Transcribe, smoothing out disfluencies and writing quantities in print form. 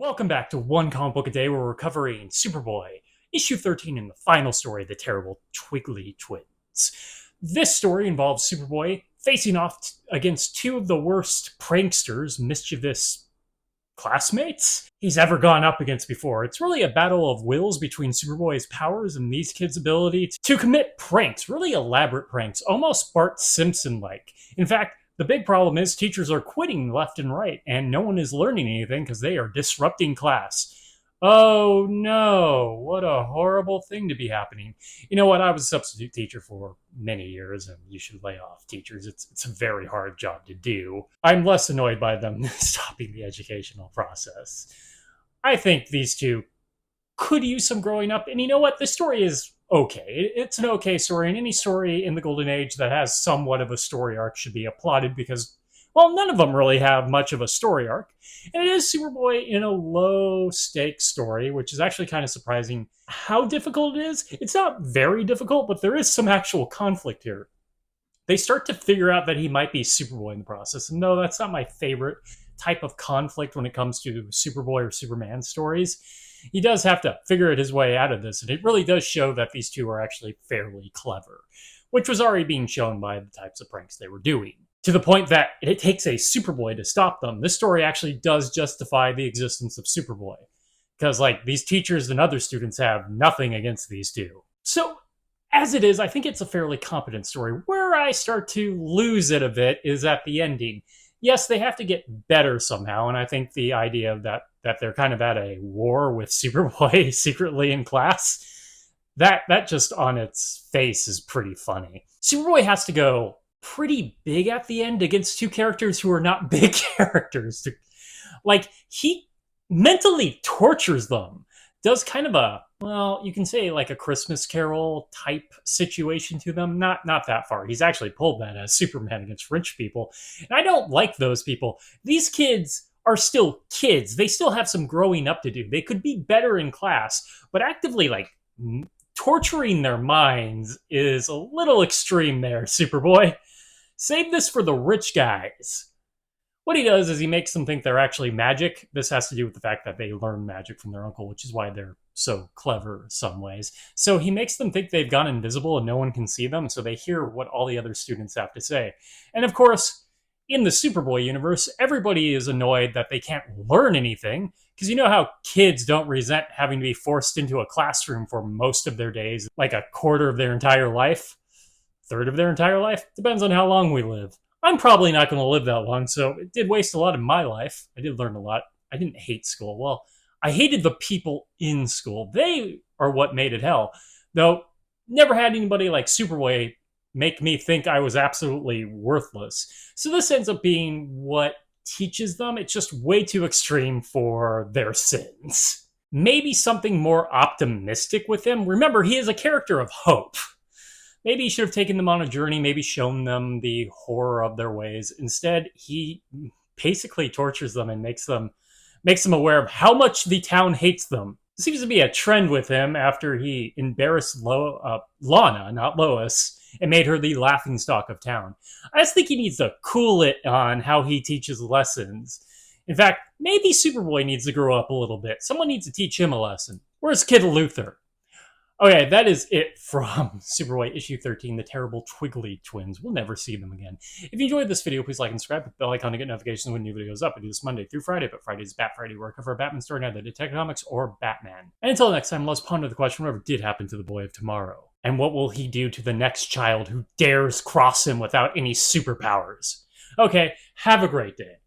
Welcome back to One Comic Book a Day, where we're covering Superboy, issue 13 and the final story, The Terrible Twigley Twins. This story involves Superboy facing off against two of the worst pranksters, mischievous classmates he's ever gone up against before. It's really a battle of wills between Superboy's powers and these kids' ability to commit pranks, really elaborate pranks, almost Bart Simpson-like. In fact, the big problem is teachers are quitting left and right, and no one is learning anything because they are disrupting class. Oh no, what a horrible thing to be happening. You know what? I was a substitute teacher for many years, and you should lay off teachers. It's a very hard job to do. I'm less annoyed by them stopping the educational process. I think these two could use some growing up, and you know what? The story is okay. It's an okay story, and any story in the Golden Age that has somewhat of a story arc should be applauded because, well, none of them really have much of a story arc. And it is Superboy in a low-stakes story, which is actually kind of surprising how difficult it is. It's not very difficult, but there is some actual conflict here. They start to figure out that he might be Superboy in the process. And no, that's not my favorite type of conflict when it comes to Superboy or Superman stories. He does have to figure his way out of this, and it really does show that these two are actually fairly clever, which was already being shown by the types of pranks they were doing. To the point that it takes a Superboy to stop them. This story actually does justify the existence of Superboy, because these teachers and other students have nothing against these two. So, as it is, I think it's a fairly competent story. Where I start to lose it a bit is at the ending. Yes, they have to get better somehow, and I think the idea of that they're kind of at a war with Superboy secretly in class, that just on its face is pretty funny. Superboy has to go pretty big at the end against two characters who are not big characters. He mentally tortures them. Does kind of a, well, you can say like a Christmas Carol type situation to them. Not that far. He's actually pulled that as Superman against rich people. And I don't like those people. These kids are still kids. They still have some growing up to do. They could be better in class, but actively torturing their minds is a little extreme there, Superboy. Save this for the rich guys. What he does is he makes them think they're actually magic. This has to do with the fact that they learn magic from their uncle, which is why they're so clever in some ways. So he makes them think they've gone invisible and no one can see them, so they hear what all the other students have to say. And of course, in the Superboy universe, everybody is annoyed that they can't learn anything, because you know how kids don't resent having to be forced into a classroom for most of their days, like a quarter of their entire life, third of their entire life? Depends on how long we live. I'm probably not going to live that long, so it did waste a lot of my life. I did learn a lot. I didn't hate school. Well, I hated the people in school. They are what made it hell. Though, never had anybody like Superboy make me think I was absolutely worthless. So this ends up being what teaches them. It's just way too extreme for their sins. Maybe something more optimistic with him. Remember, he is a character of hope. Maybe he should have taken them on a journey, maybe shown them the horror of their ways. Instead, he basically tortures them and makes them aware of how much the town hates them. It seems to be a trend with him after he embarrassed Lana, not Lois, and made her the laughingstock of town. I just think he needs to cool it on how he teaches lessons. In fact, maybe Superboy needs to grow up a little bit. Someone needs to teach him a lesson. Where's Kid Luther? Okay, that is it from Superboy issue 13, The Terrible Twigley Twins. We'll never see them again. If you enjoyed this video, please like and subscribe with the bell icon to get notifications when new videos up. I do this Monday through Friday, but Friday is Bat Friday, where I cover a Batman story, either Detective Comics or Batman. And until next time, let's ponder the question, whatever did happen to the boy of tomorrow? And what will he do to the next child who dares cross him without any superpowers? Okay, have a great day.